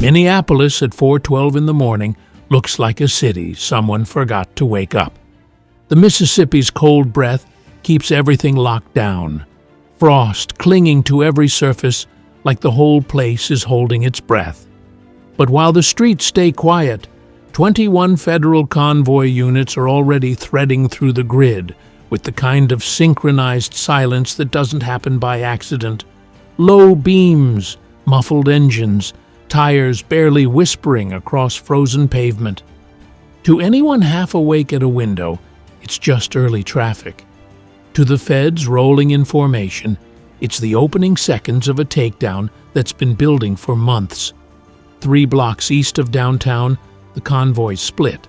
Minneapolis at 4:12 in the morning looks like a city someone forgot to wake up. The Mississippi's cold breath keeps everything locked down, frost clinging to every surface like the whole place is holding its breath. But while the streets stay quiet, 21 federal convoy units are already threading through the grid with the kind of synchronized silence that doesn't happen by accident. Low beams, muffled engines, tires barely whispering across frozen pavement. To anyone half awake at a window, it's just early traffic. To the feds rolling in formation, it's the opening seconds of a takedown that's been building for months. 3 blocks east of downtown, the convoys split.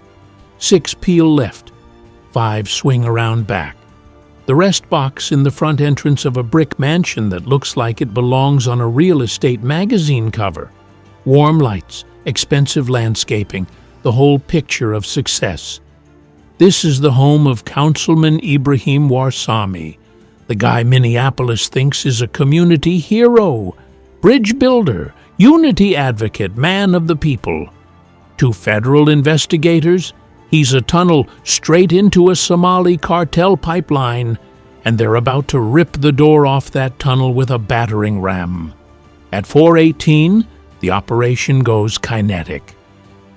6 peel left, 5 swing around back. The rest box in the front entrance of a brick mansion that looks like it belongs on a real estate magazine cover. Warm lights, expensive landscaping, the whole picture of success. This is the home of Councilman Ibrahim Warsami, the guy Minneapolis thinks is a community hero, bridge builder, unity advocate, man of the people. To federal investigators, he's a tunnel straight into a Somali cartel pipeline, and they're about to rip the door off that tunnel with a battering ram. At 4:18, the operation goes kinetic.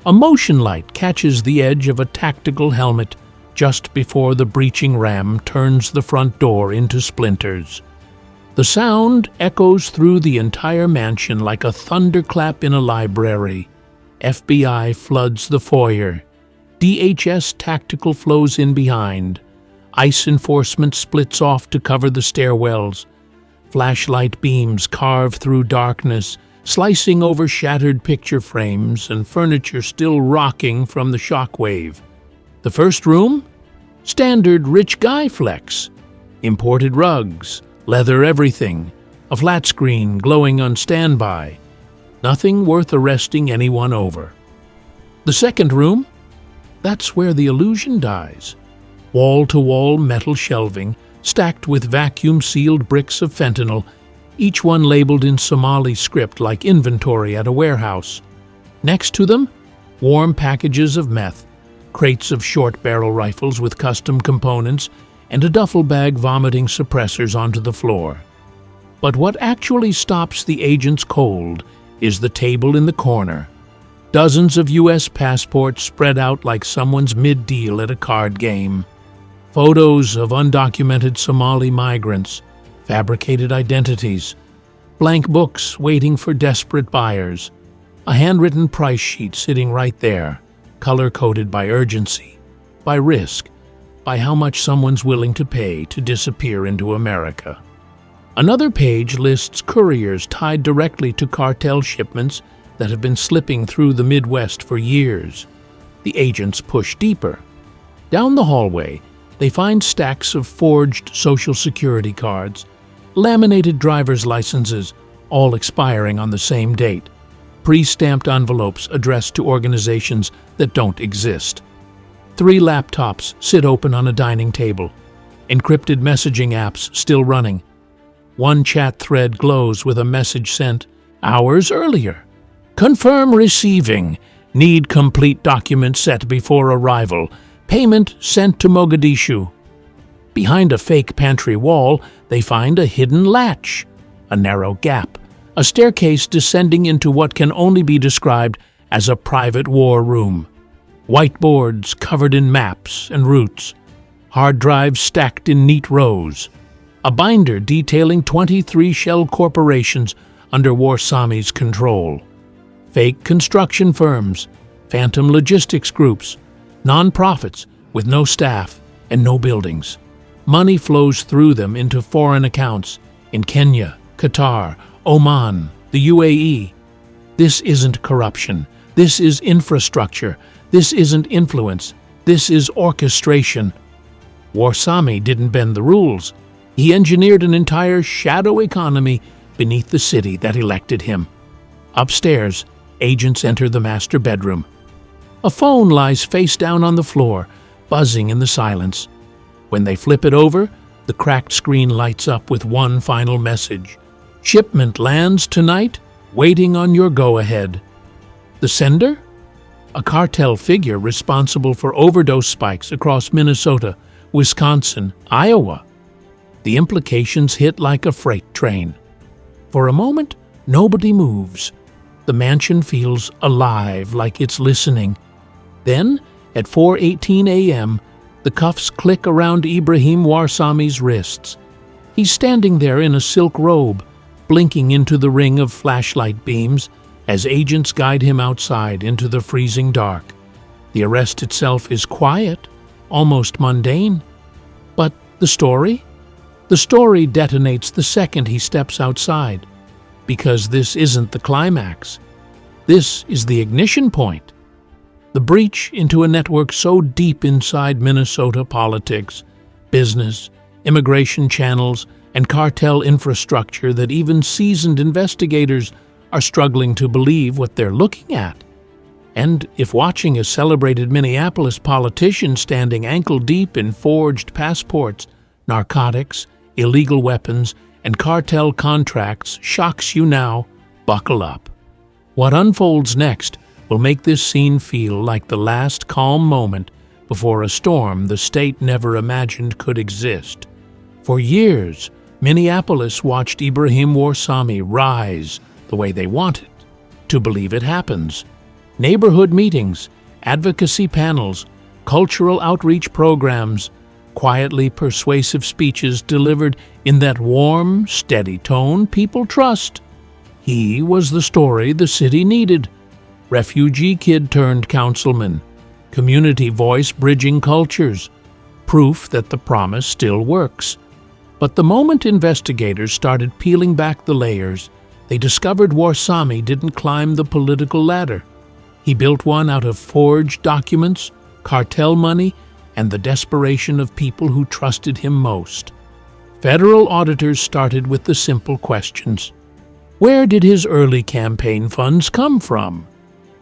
A motion light catches the edge of a tactical helmet just before the breaching ram turns the front door into splinters. The sound echoes through the entire mansion like a thunderclap in a library. FBI floods the foyer. DHS tactical flows in behind. ICE enforcement splits off to cover the stairwells. Flashlight beams carve through darkness, slicing over shattered picture frames and furniture still rocking from the shockwave. The first room? Standard rich guy flex. Imported rugs, leather everything, a flat screen glowing on standby. Nothing worth arresting anyone over. The second room? That's where the illusion dies. Wall-to-wall metal shelving, stacked with vacuum-sealed bricks of fentanyl, each one labeled in Somali script like inventory at a warehouse. Next to them, warm packages of meth, crates of short-barrel rifles with custom components, and a duffel bag vomiting suppressors onto the floor. But what actually stops the agents cold is the table in the corner. Dozens of U.S. passports spread out like someone's mid-deal at a card game. Photos of undocumented Somali migrants, fabricated identities, blank books waiting for desperate buyers, a handwritten price sheet sitting right there, color-coded by urgency, by risk, by how much someone's willing to pay to disappear into America. Another page lists couriers tied directly to cartel shipments that have been slipping through the Midwest for years. The agents push deeper. Down the hallway, they find stacks of forged Social Security cards, laminated driver's licenses, all expiring on the same date, pre-stamped envelopes addressed to organizations that don't exist. 3 laptops sit open on a dining table, encrypted messaging apps still running. One chat thread glows with a message sent hours earlier. Confirm receiving. Need complete document set before arrival. Payment sent to Mogadishu. Behind a fake pantry wall, they find a hidden latch, a narrow gap, a staircase descending into what can only be described as a private war room. Whiteboards covered in maps and routes, hard drives stacked in neat rows, a binder detailing 23 shell corporations under Warsami's control. Fake construction firms, phantom logistics groups, non-profits with no staff and no buildings. Money flows through them into foreign accounts in Kenya, Qatar, Oman, the UAE. This isn't corruption. This is infrastructure. This isn't influence. This is orchestration. Warsami didn't bend the rules. He engineered an entire shadow economy beneath the city that elected him. Upstairs, agents enter the master bedroom. A phone lies face down on the floor, buzzing in the silence. When they flip it over, the cracked screen lights up with one final message. Shipment lands tonight, waiting on your go-ahead. The sender? A cartel figure responsible for overdose spikes across Minnesota, Wisconsin, Iowa. The implications hit like a freight train. For a moment, nobody moves. The mansion feels alive, like it's listening. Then, at 4:18 a.m., the cuffs click around Ibrahim Warsami's wrists. He's standing there in a silk robe, blinking into the ring of flashlight beams as agents guide him outside into the freezing dark. The arrest itself is quiet, almost mundane. But the story? The story detonates the second he steps outside, because this isn't the climax. This is the ignition point. The breach into a network so deep inside Minnesota politics, business, immigration channels, and cartel infrastructure that even seasoned investigators are struggling to believe what they're looking at. And if watching a celebrated Minneapolis politician standing ankle-deep in forged passports, narcotics, illegal weapons, and cartel contracts shocks you now, buckle up. What unfolds next will make this scene feel like the last calm moment before a storm the state never imagined could exist. For years, Minneapolis watched Ibrahim Warsami rise the way they wanted to believe it happens. Neighborhood meetings, advocacy panels, cultural outreach programs, quietly persuasive speeches delivered in that warm, steady tone people trust. He was the story the city needed. Refugee kid turned councilman, community voice bridging cultures, proof that the promise still works. But the moment investigators started peeling back the layers, they discovered Warsami didn't climb the political ladder. He built one out of forged documents, cartel money, and the desperation of people who trusted him most. Federal auditors started with the simple questions. Where did his early campaign funds come from?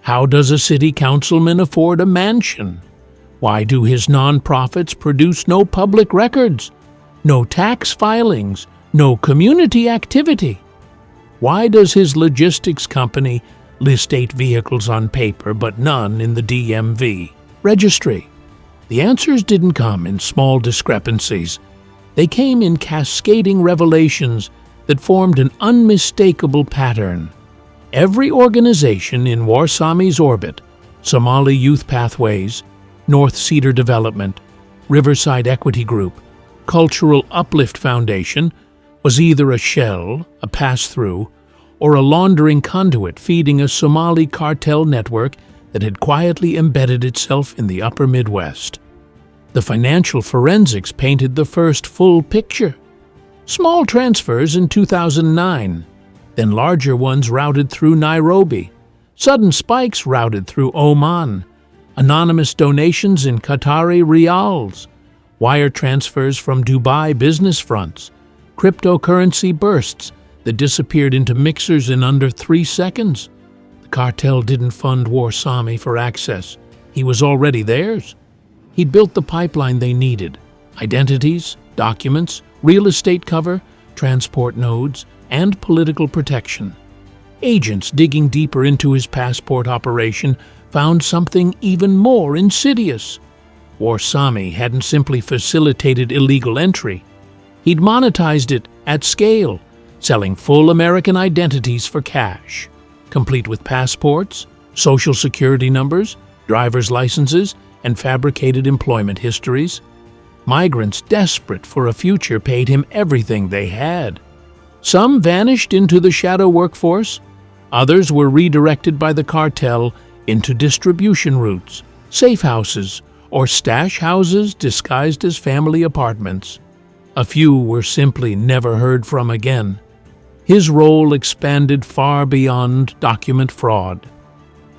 How does a city councilman afford a mansion? Why do his nonprofits produce no public records, no tax filings, no community activity? Why does his logistics company list 8 vehicles on paper but none in the DMV registry? The answers didn't come in small discrepancies. They came in cascading revelations that formed an unmistakable pattern. Every organization in Warsami's orbit, Somali Youth Pathways, North Cedar Development, Riverside Equity Group, Cultural Uplift Foundation, was either a shell, a pass-through, or a laundering conduit feeding a Somali cartel network that had quietly embedded itself in the upper Midwest. The financial forensics painted the first full picture. Small transfers in 2009, then larger ones routed through Nairobi, sudden spikes routed through Oman, anonymous donations in Qatari riyals, wire transfers from Dubai business fronts, cryptocurrency bursts that disappeared into mixers in under 3 seconds. The cartel didn't fund Warsami for access. He was already theirs. He'd built the pipeline they needed: identities, documents, real estate cover, transport nodes, and political protection. Agents digging deeper into his passport operation found something even more insidious. Warsami hadn't simply facilitated illegal entry. He'd monetized it at scale, selling full American identities for cash, complete with passports, social security numbers, driver's licenses, and fabricated employment histories. Migrants desperate for a future paid him everything they had. Some vanished into the shadow workforce. Others were redirected by the cartel into distribution routes, safe houses, or stash houses disguised as family apartments. A few were simply never heard from again. His role expanded far beyond document fraud.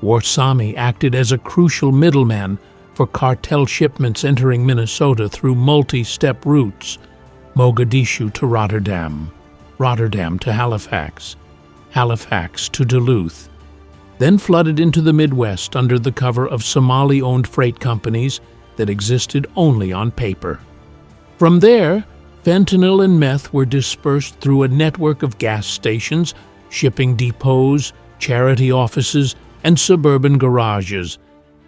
Warsami acted as a crucial middleman for cartel shipments entering Minnesota through multi-step routes: Mogadishu to Rotterdam, Rotterdam to Halifax, Halifax to Duluth, then flooded into the Midwest under the cover of Somali-owned freight companies that existed only on paper. From there, fentanyl and meth were dispersed through a network of gas stations, shipping depots, charity offices, and suburban garages,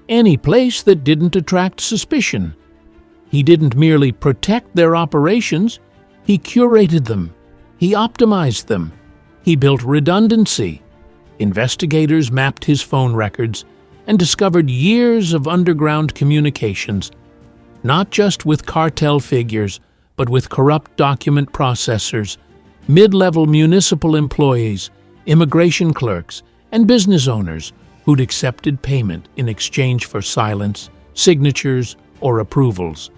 any place that didn't attract suspicion. He didn't merely protect their operations, he curated them, he optimized them, he built redundancy. Investigators mapped his phone records and discovered years of underground communications, not just with cartel figures, but with corrupt document processors, mid-level municipal employees, immigration clerks, and business owners who'd accepted payment in exchange for silence, signatures, or approvals.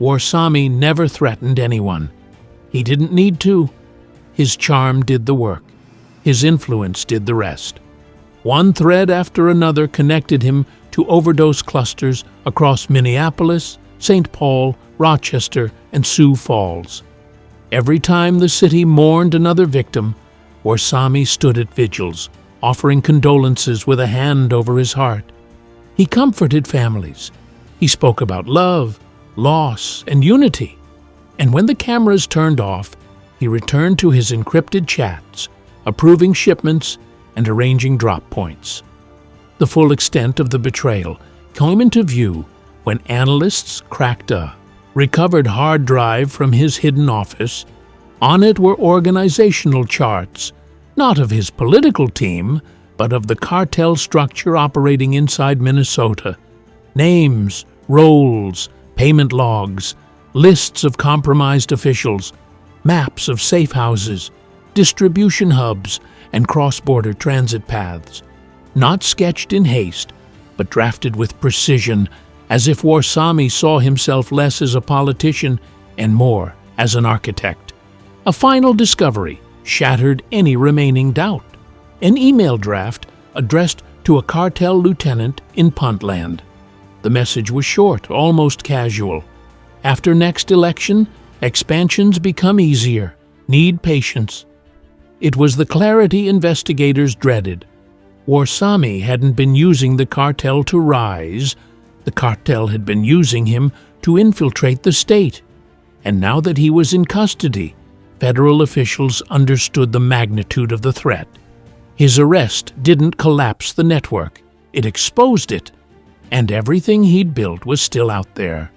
Warsami never threatened anyone. He didn't need to. His charm did the work. His influence did the rest. One thread after another connected him to overdose clusters across Minneapolis, St. Paul, Rochester, and Sioux Falls. Every time the city mourned another victim, Warsami stood at vigils, offering condolences with a hand over his heart. He comforted families. He spoke about love, loss, and unity. And when the cameras turned off, he returned to his encrypted chats, approving shipments and arranging drop points. The full extent of the betrayal came into view when analysts cracked a recovered hard drive from his hidden office. On it were organizational charts, not of his political team, but of the cartel structure operating inside Minnesota. Names, roles, payment logs, lists of compromised officials, maps of safe houses, distribution hubs, and cross-border transit paths, not sketched in haste, but drafted with precision, as if Warsami saw himself less as a politician and more as an architect. A final discovery shattered any remaining doubt. An email draft addressed to a cartel lieutenant in Puntland. The message was short, almost casual. After next election, expansions become easier. Need patience. It was the clarity investigators dreaded. Warsami hadn't been using the cartel to rise. The cartel had been using him to infiltrate the state. And now that he was in custody, federal officials understood the magnitude of the threat. His arrest didn't collapse the network. It exposed it. And everything he'd built was still out there.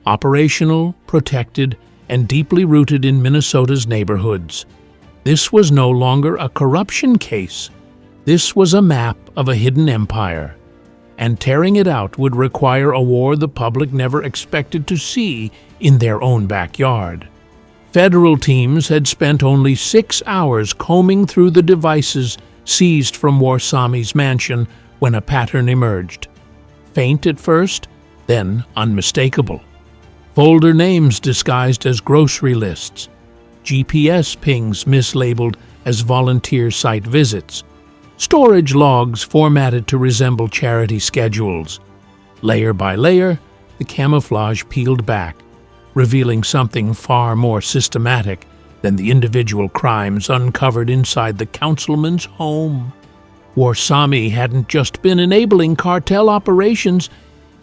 Operational, protected, and deeply rooted in Minnesota's neighborhoods. This was no longer a corruption case. This was a map of a hidden empire. And tearing it out would require a war the public never expected to see in their own backyard. Federal teams had spent only 6 hours combing through the devices seized from Warsami's mansion when a pattern emerged. Faint at first, then unmistakable. Folder names disguised as grocery lists, GPS pings mislabeled as volunteer site visits, storage logs formatted to resemble charity schedules. Layer by layer, the camouflage peeled back, revealing something far more systematic than the individual crimes uncovered inside the councilman's home. Warsami hadn't just been enabling cartel operations,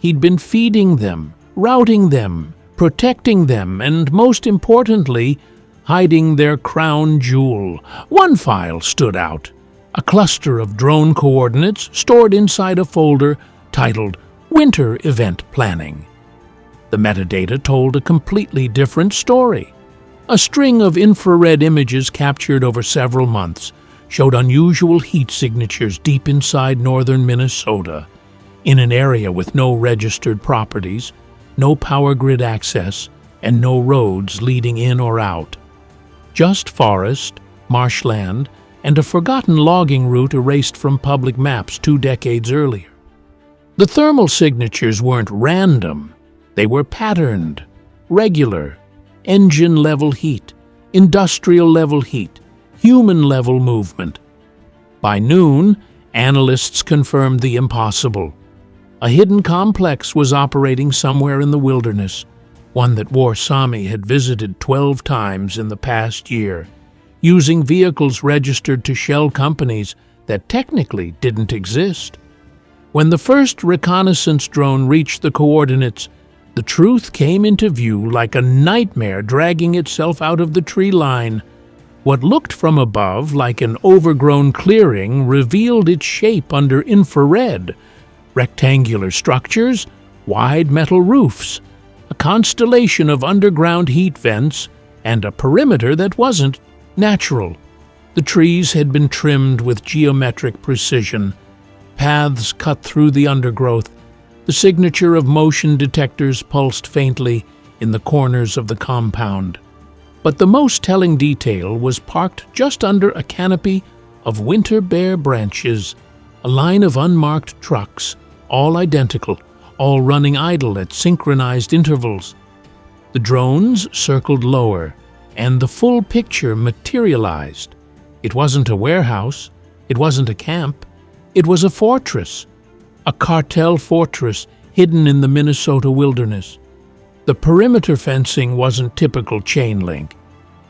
he'd been feeding them, routing them, protecting them, and most importantly, hiding their crown jewel. One file stood out, a cluster of drone coordinates stored inside a folder titled Winter Event Planning. The metadata told a completely different story. A string of infrared images captured over several months showed unusual heat signatures deep inside northern Minnesota, in an area with no registered properties, no power grid access, and no roads leading in or out. Just forest, marshland, and a forgotten logging route erased from public maps 2 decades earlier. The thermal signatures weren't random. They were patterned, regular, engine-level heat, industrial-level heat, human-level movement. By noon, analysts confirmed the impossible. A hidden complex was operating somewhere in the wilderness, one that Warsami had visited 12 times in the past year, using vehicles registered to shell companies that technically didn't exist. When the first reconnaissance drone reached the coordinates, the truth came into view like a nightmare dragging itself out of the tree line. What looked from above like an overgrown clearing revealed its shape under infrared: rectangular structures, wide metal roofs, a constellation of underground heat vents, and a perimeter that wasn't natural. The trees had been trimmed with geometric precision, paths cut through the undergrowth. The signature of motion detectors pulsed faintly in the corners of the compound. But the most telling detail was parked just under a canopy of winter bare branches, a line of unmarked trucks, all identical, all running idle at synchronized intervals. The drones circled lower, and the full picture materialized. It wasn't a warehouse, it wasn't a camp, it was a fortress, a cartel fortress hidden in the Minnesota wilderness. The perimeter fencing wasn't typical chain link.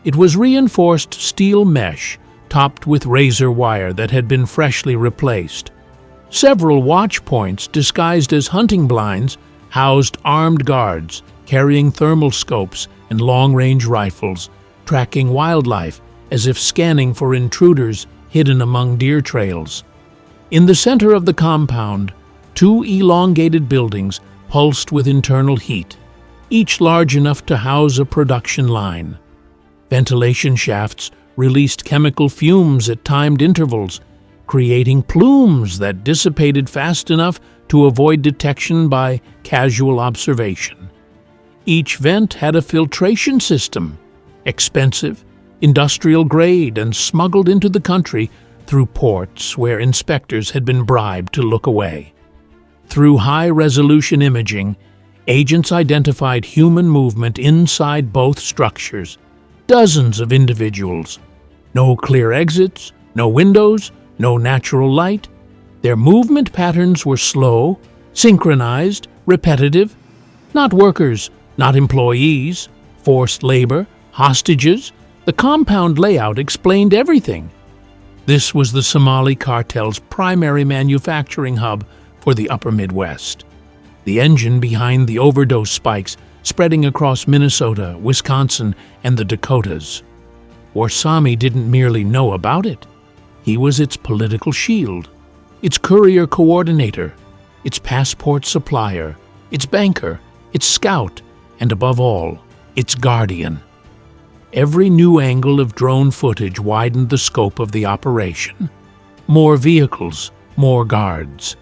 It was reinforced steel mesh topped with razor wire that had been freshly replaced. Several watch points disguised as hunting blinds housed armed guards carrying thermal scopes and long-range rifles, tracking wildlife as if scanning for intruders hidden among deer trails. In the center of the compound, two elongated buildings pulsed with internal heat, each large enough to house a production line. Ventilation shafts released chemical fumes at timed intervals, creating plumes that dissipated fast enough to avoid detection by casual observation. Each vent had a filtration system, expensive, industrial grade, and smuggled into the country through ports where inspectors had been bribed to look away. Through high-resolution imaging, agents identified human movement inside both structures. Dozens of individuals. No clear exits, no windows, no natural light. Their movement patterns were slow, synchronized, repetitive. Not workers, not employees, forced labor, hostages. The compound layout explained everything. This was the Somali cartel's primary manufacturing hub for the upper Midwest. The engine behind the overdose spikes spreading across Minnesota, Wisconsin, and the Dakotas. Warsami didn't merely know about it. He was its political shield, its courier coordinator, its passport supplier, its banker, its scout, and above all, its guardian. Every new angle of drone footage widened the scope of the operation. More vehicles, more guards.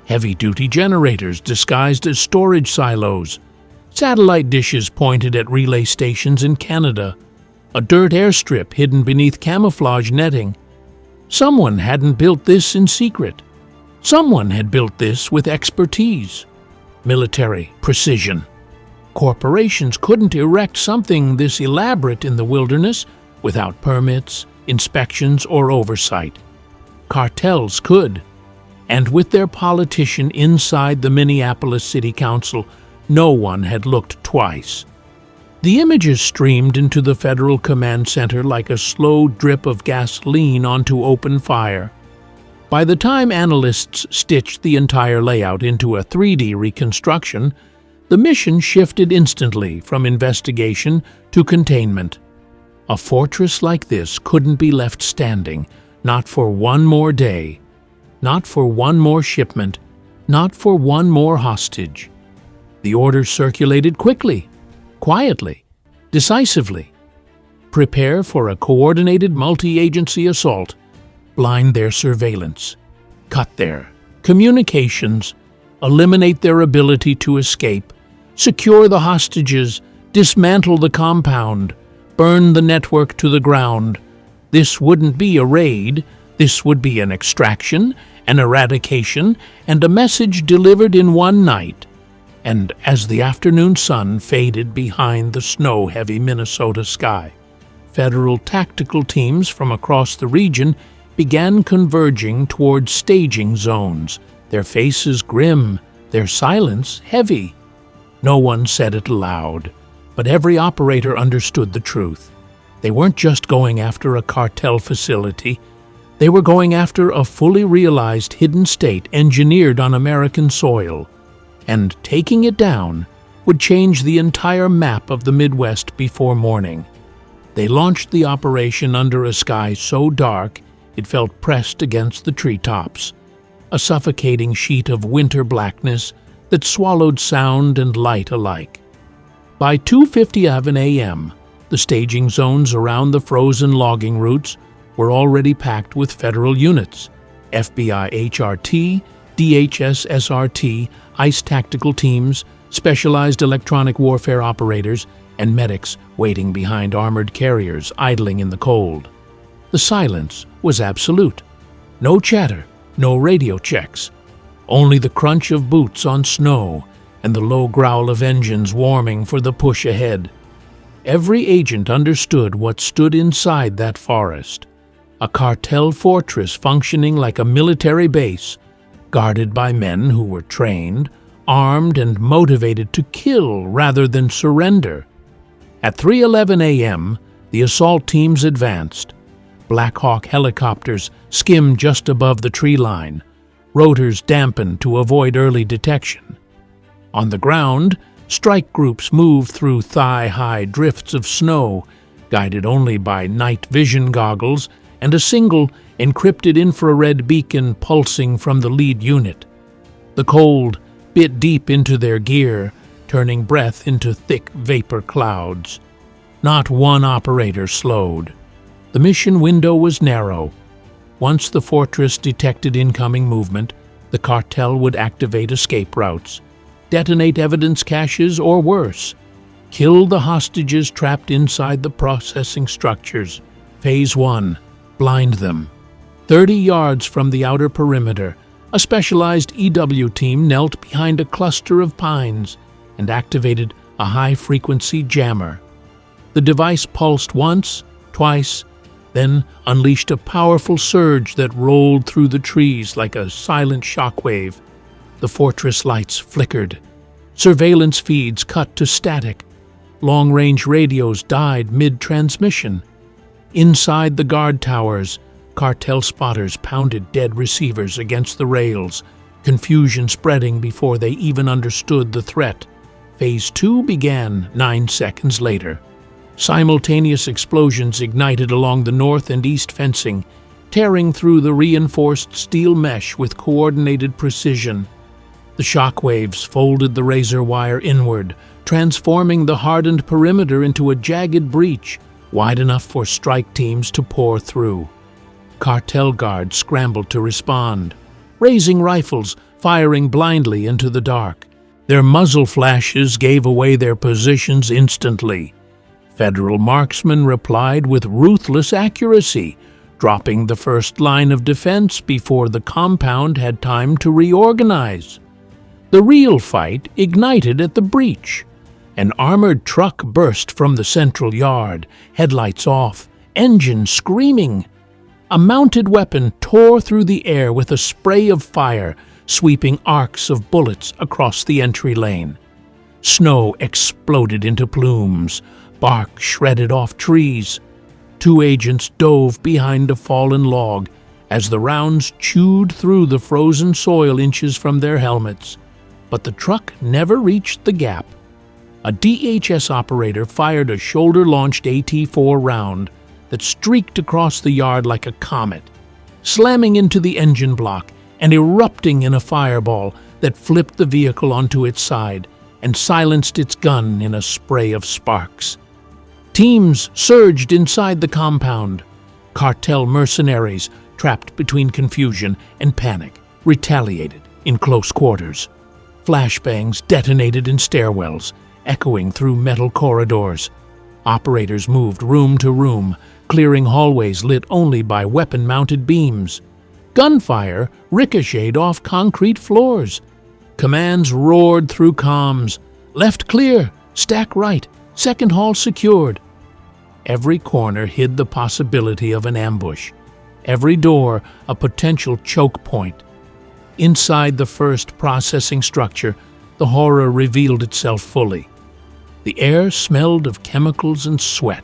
Heavy-duty generators disguised as storage silos. Satellite dishes pointed at relay stations in Canada. A dirt airstrip hidden beneath camouflage netting. Someone hadn't built this in secret. Someone had built this with expertise. Military precision. Corporations couldn't erect something this elaborate in the wilderness without permits, inspections, or oversight. Cartels could. And with their politician inside the Minneapolis City Council, no one had looked twice. The images streamed into the Federal Command Center like a slow drip of gasoline onto open fire. By the time analysts stitched the entire layout into a 3D reconstruction, the mission shifted instantly from investigation to containment. A fortress like this couldn't be left standing, not for one more day, not for one more shipment, not for one more hostage. The order circulated quickly, quietly, decisively. Prepare for a coordinated multi-agency assault. Blind their surveillance. Cut their communications. Eliminate their ability to escape. Secure the hostages. Dismantle the compound. Burn the network to the ground. This wouldn't be a raid. This would be an extraction, an eradication, and a message delivered in one night. And as the afternoon sun faded behind the snow-heavy Minnesota sky, federal tactical teams from across the region began converging toward staging zones, their faces grim, their silence heavy. No one said it aloud, but every operator understood the truth. They weren't just going after a cartel facility. They were going after a fully realized hidden state engineered on American soil. And taking it down would change the entire map of the Midwest before morning. They launched the operation under a sky so dark it felt pressed against the treetops, a suffocating sheet of winter blackness that swallowed sound and light alike. By 2:57 a.m., the staging zones around the frozen logging routes were already packed with federal units, FBI HRT, DHS SRT, ICE tactical teams, specialized electronic warfare operators, and medics waiting behind armored carriers idling in the cold. The silence was absolute. No chatter, no radio checks. Only the crunch of boots on snow and the low growl of engines warming for the push ahead. Every agent understood what stood inside that forest. A cartel fortress functioning like a military base, guarded by men who were trained, armed, and motivated to kill rather than surrender. At 3:11 a.m., the assault teams advanced. Black Hawk helicopters skimmed just above the tree line, rotors dampened to avoid early detection. On the ground, strike groups moved through thigh-high drifts of snow, guided only by night vision goggles and a single encrypted infrared beacon pulsing from the lead unit. The cold bit deep into their gear, turning breath into thick vapor clouds. Not one operator slowed. The mission window was narrow. Once the fortress detected incoming movement, the cartel would activate escape routes, detonate evidence caches, or worse, kill the hostages trapped inside the processing structures. Phase 1. Blind them. 30 yards from the outer perimeter, a specialized EW team knelt behind a cluster of pines and activated a high-frequency jammer. The device pulsed once, twice, then unleashed a powerful surge that rolled through the trees like a silent shockwave. The fortress lights flickered. Surveillance feeds cut to static. Long-range radios died mid-transmission. Inside the guard towers, cartel spotters pounded dead receivers against the rails, confusion spreading before they even understood the threat. Phase 2 began 9 seconds later. Simultaneous explosions ignited along the north and east fencing, tearing through the reinforced steel mesh with coordinated precision. The shock waves folded the razor wire inward, transforming the hardened perimeter into a jagged breach, wide enough for strike teams to pour through. Cartel guards scrambled to respond, raising rifles, firing blindly into the dark. Their muzzle flashes gave away their positions instantly. Federal marksmen replied with ruthless accuracy, dropping the first line of defense before the compound had time to reorganize. The real fight ignited at the breach. An armored truck burst from the central yard, headlights off, engine screaming. A mounted weapon tore through the air with a spray of fire, sweeping arcs of bullets across the entry lane. Snow exploded into plumes, bark shredded off trees. 2 agents dove behind a fallen log as the rounds chewed through the frozen soil inches from their helmets. But the truck never reached the gap. A DHS operator fired a shoulder-launched AT-4 round that streaked across the yard like a comet, slamming into the engine block and erupting in a fireball that flipped the vehicle onto its side and silenced its gun in a spray of sparks. Teams surged inside the compound. Cartel mercenaries, trapped between confusion and panic, retaliated in close quarters. Flashbangs detonated in stairwells, echoing through metal corridors. Operators moved room to room, clearing hallways lit only by weapon-mounted beams. Gunfire ricocheted off concrete floors. Commands roared through comms. Left clear, stack right, second hall secured. Every corner hid the possibility of an ambush. Every door a potential choke point. Inside the first processing structure, the horror revealed itself fully. The air smelled of chemicals and sweat.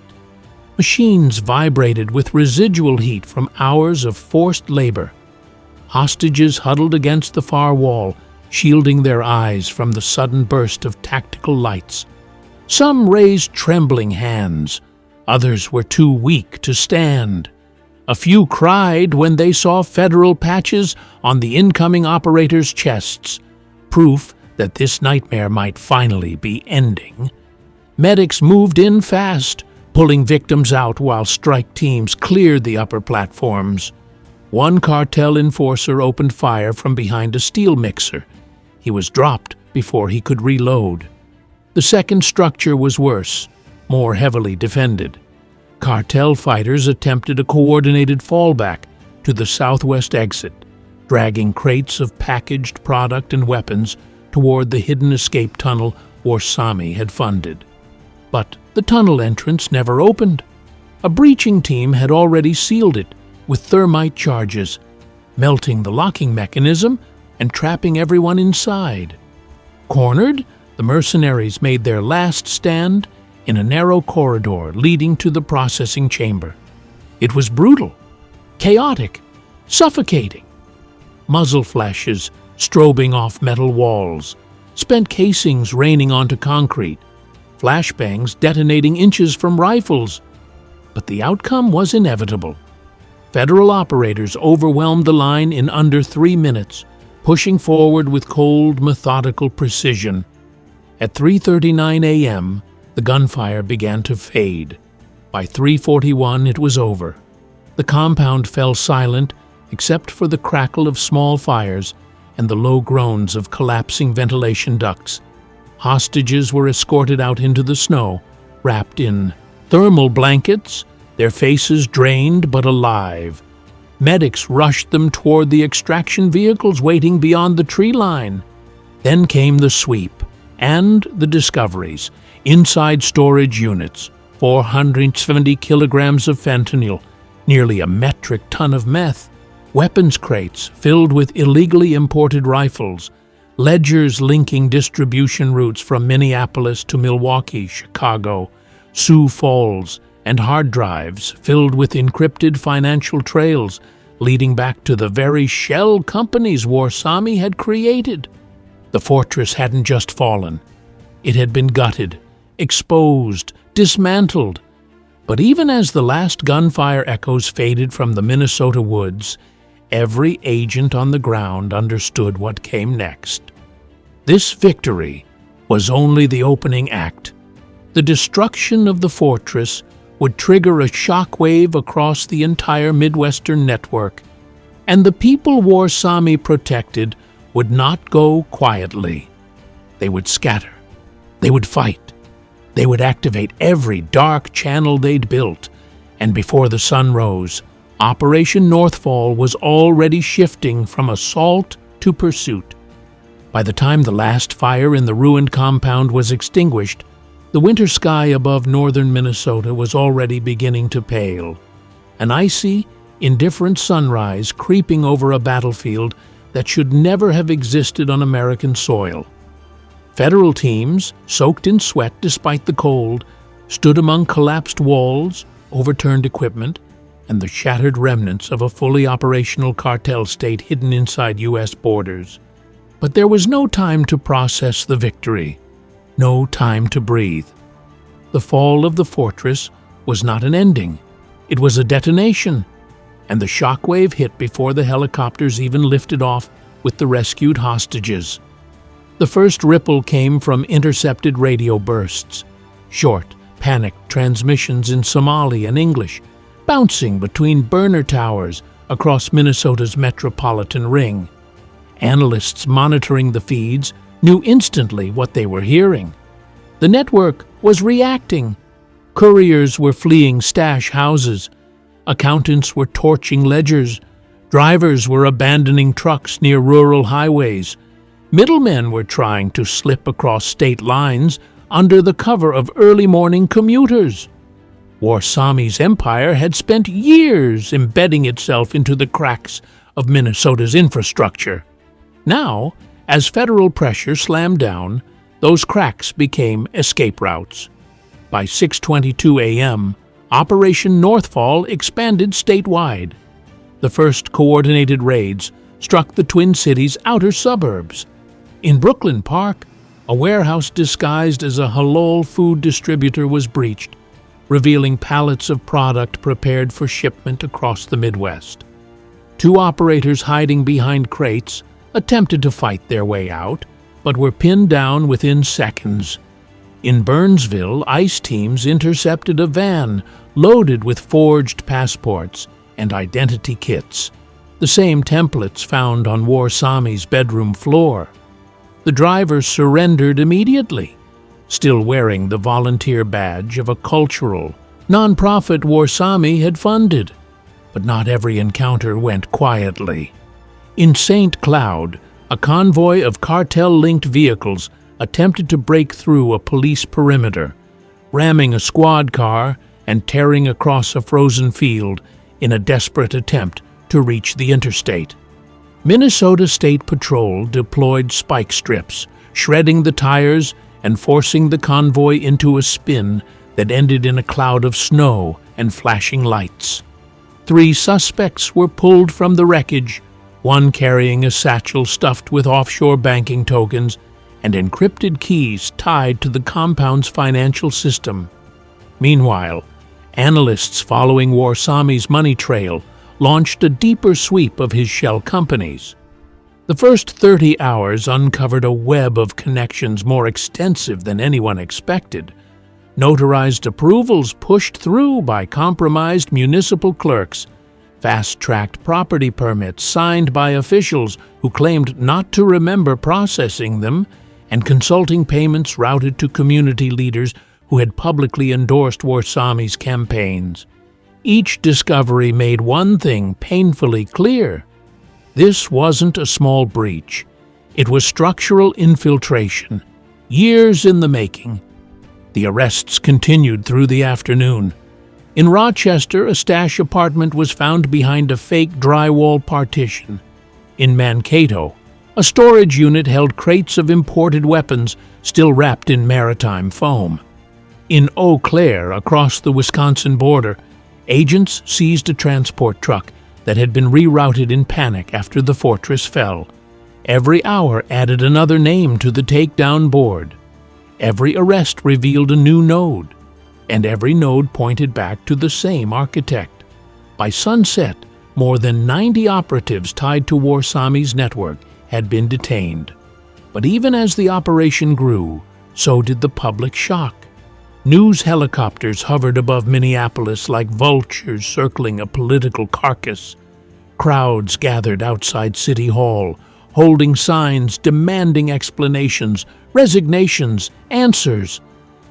Machines vibrated with residual heat from hours of forced labor. Hostages huddled against the far wall, shielding their eyes from the sudden burst of tactical lights. Some raised trembling hands. Others were too weak to stand. A few cried when they saw federal patches on the incoming operators' chests, proof that this nightmare might finally be ending. Medics moved in fast, pulling victims out while strike teams cleared the upper platforms. One cartel enforcer opened fire from behind a steel mixer. He was dropped before he could reload. The second structure was worse, more heavily defended. Cartel fighters attempted a coordinated fallback to the southwest exit, dragging crates of packaged product and weapons toward the hidden escape tunnel Warsami had funded. But the tunnel entrance never opened. A breaching team had already sealed it with thermite charges, melting the locking mechanism and trapping everyone inside. Cornered, the mercenaries made their last stand in a narrow corridor leading to the processing chamber. It was brutal, chaotic, suffocating. Muzzle flashes strobing off metal walls, spent casings raining onto concrete, flashbangs detonating inches from rifles. But the outcome was inevitable. Federal operators overwhelmed the line in under 3 minutes, pushing forward with cold, methodical precision. At 3:39 a.m., the gunfire began to fade. By 3:41, it was over. The compound fell silent except for the crackle of small fires and the low groans of collapsing ventilation ducts. Hostages were escorted out into the snow, wrapped in thermal blankets, their faces drained but alive. Medics rushed them toward the extraction vehicles waiting beyond the tree line. Then came the sweep and the discoveries. Inside storage units, 470 kilograms of fentanyl, nearly a metric ton of meth, weapons crates filled with illegally imported rifles, ledgers linking distribution routes from Minneapolis to Milwaukee, Chicago, Sioux Falls, and hard drives filled with encrypted financial trails leading back to the very shell companies Warsami had created. The fortress hadn't just fallen. It had been gutted, exposed, dismantled. But even as the last gunfire echoes faded from the Minnesota woods, every agent on the ground understood what came next. This victory was only the opening act. The destruction of the fortress would trigger a shockwave across the entire Midwestern network, and the people Warsami protected would not go quietly. They would scatter. They would fight. They would activate every dark channel they'd built, and before the sun rose, Operation Northfall was already shifting from assault to pursuit. By the time the last fire in the ruined compound was extinguished, the winter sky above northern Minnesota was already beginning to pale, an icy, indifferent sunrise creeping over a battlefield that should never have existed on American soil. Federal teams, soaked in sweat despite the cold, stood among collapsed walls, overturned equipment, and the shattered remnants of a fully operational cartel state hidden inside U.S. borders. But there was no time to process the victory, no time to breathe. The fall of the fortress was not an ending. It was a detonation, and the shockwave hit before the helicopters even lifted off with the rescued hostages. The first ripple came from intercepted radio bursts, short, panicked transmissions in Somali and English, bouncing between burner towers across Minnesota's metropolitan ring. Analysts monitoring the feeds knew instantly what they were hearing. The network was reacting. Couriers were fleeing stash houses. Accountants were torching ledgers. Drivers were abandoning trucks near rural highways. Middlemen were trying to slip across state lines under the cover of early morning commuters. Warsami's empire had spent years embedding itself into the cracks of Minnesota's infrastructure. Now, as federal pressure slammed down, those cracks became escape routes. By 6:22 a.m., Operation Northfall expanded statewide. The first coordinated raids struck the Twin Cities' outer suburbs. In Brooklyn Park, a warehouse disguised as a halal food distributor was breached. revealing pallets of product prepared for shipment across the Midwest. 2 operators hiding behind crates attempted to fight their way out, but were pinned down within seconds. In Burnsville, ICE teams intercepted a van loaded with forged passports and identity kits, the same templates found on Warsami's bedroom floor. The driver surrendered immediately, still wearing the volunteer badge of a cultural nonprofit Warsami had funded. But not every encounter went quietly. In St. Cloud, a convoy of cartel-linked vehicles attempted to break through a police perimeter, ramming a squad car and tearing across a frozen field in a desperate attempt to reach the interstate. Minnesota State Patrol deployed spike strips, shredding the tires and forcing the convoy into a spin that ended in a cloud of snow and flashing lights. 3 suspects were pulled from the wreckage, one carrying a satchel stuffed with offshore banking tokens and encrypted keys tied to the compound's financial system. Meanwhile, analysts following Warsami's money trail launched a deeper sweep of his shell companies. The first 30 hours uncovered a web of connections more extensive than anyone expected. Notarized approvals pushed through by compromised municipal clerks, fast-tracked property permits signed by officials who claimed not to remember processing them, and consulting payments routed to community leaders who had publicly endorsed Warsami's campaigns. Each discovery made one thing painfully clear. This wasn't a small breach. It was structural infiltration, years in the making. The arrests continued through the afternoon. In Rochester, a stash apartment was found behind a fake drywall partition. In Mankato, a storage unit held crates of imported weapons still wrapped in maritime foam. In Eau Claire, across the Wisconsin border, agents seized a transport truck that had been rerouted in panic after the fortress fell. Every hour added another name to the takedown board. Every arrest revealed a new node, and every node pointed back to the same architect. By sunset, more than 90 operatives tied to Warsami's network had been detained. But even as the operation grew, so did the public shock. News helicopters hovered above Minneapolis like vultures circling a political carcass. Crowds gathered outside City Hall, holding signs demanding explanations, resignations, answers.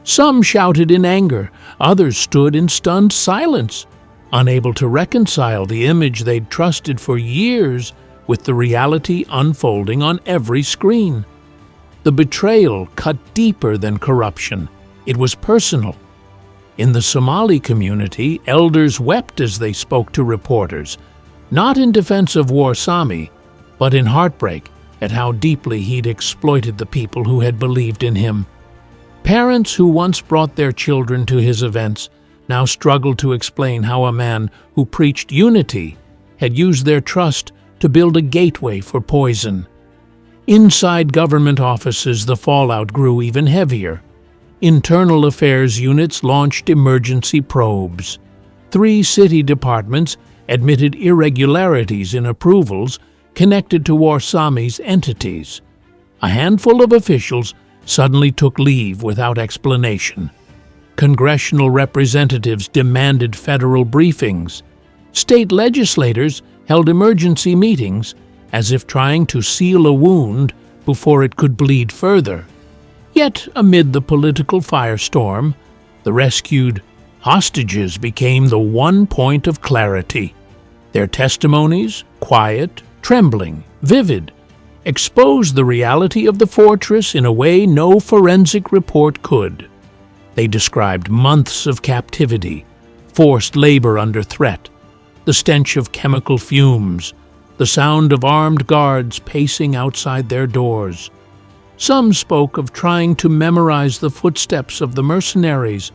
Some shouted in anger, others stood in stunned silence, unable to reconcile the image they'd trusted for years with the reality unfolding on every screen. The betrayal cut deeper than corruption. It was personal. In the Somali community, elders wept as they spoke to reporters, not in defense of Warsami, but in heartbreak at how deeply he'd exploited the people who had believed in him. Parents who once brought their children to his events now struggled to explain how a man who preached unity had used their trust to build a gateway for poison. Inside government offices, the fallout grew even heavier. Internal affairs units launched emergency probes. 3 city departments admitted irregularities in approvals connected to Warsami's entities. A handful of officials suddenly took leave without explanation. Congressional representatives demanded federal briefings. State legislators held emergency meetings as if trying to seal a wound before it could bleed further. Yet, amid the political firestorm, the rescued hostages became the one point of clarity. Their testimonies, quiet, trembling, vivid, exposed the reality of the fortress in a way no forensic report could. They described months of captivity, forced labor under threat, the stench of chemical fumes, the sound of armed guards pacing outside their doors. Some spoke of trying to memorize the footsteps of the mercenaries,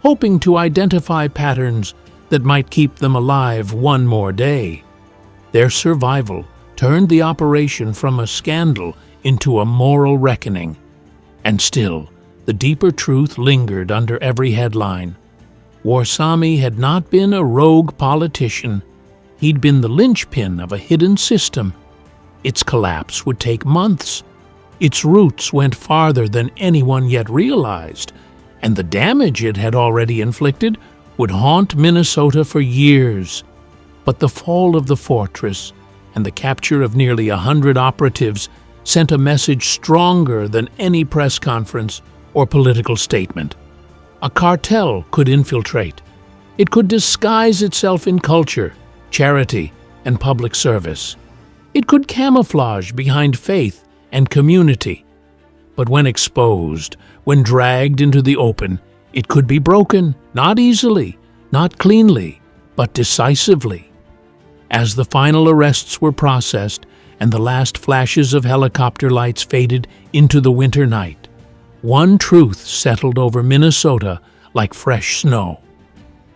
hoping to identify patterns that might keep them alive one more day. Their survival turned the operation from a scandal into a moral reckoning. And still, the deeper truth lingered under every headline. Warsami had not been a rogue politician. He'd been the linchpin of a hidden system. Its collapse would take months. Its roots went farther than anyone yet realized, and the damage it had already inflicted would haunt Minnesota for years. But the fall of the fortress and the capture of nearly 100 operatives sent a message stronger than any press conference or political statement. A cartel could infiltrate. It could disguise itself in culture, charity, and public service. It could camouflage behind faith and community. But when exposed, when dragged into the open, it could be broken, not easily, not cleanly, but decisively. As the final arrests were processed and the last flashes of helicopter lights faded into the winter night, one truth settled over Minnesota like fresh snow.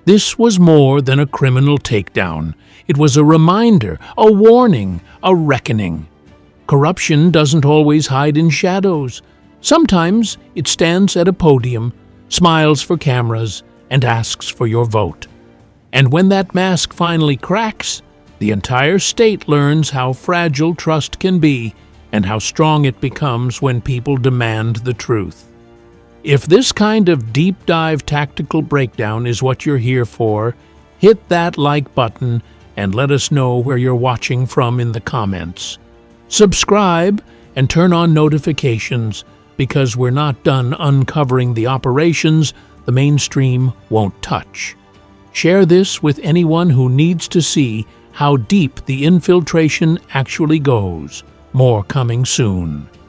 This was more than a criminal takedown. It was a reminder, a warning, a reckoning. Corruption doesn't always hide in shadows. Sometimes it stands at a podium, smiles for cameras, and asks for your vote. And when that mask finally cracks, the entire state learns how fragile trust can be and how strong it becomes when people demand the truth. If this kind of deep-dive tactical breakdown is what you're here for, hit that like button and let us know where you're watching from in the comments. Subscribe and turn on notifications because we're not done uncovering the operations the mainstream won't touch. Share this with anyone who needs to see how deep the infiltration actually goes. More coming soon.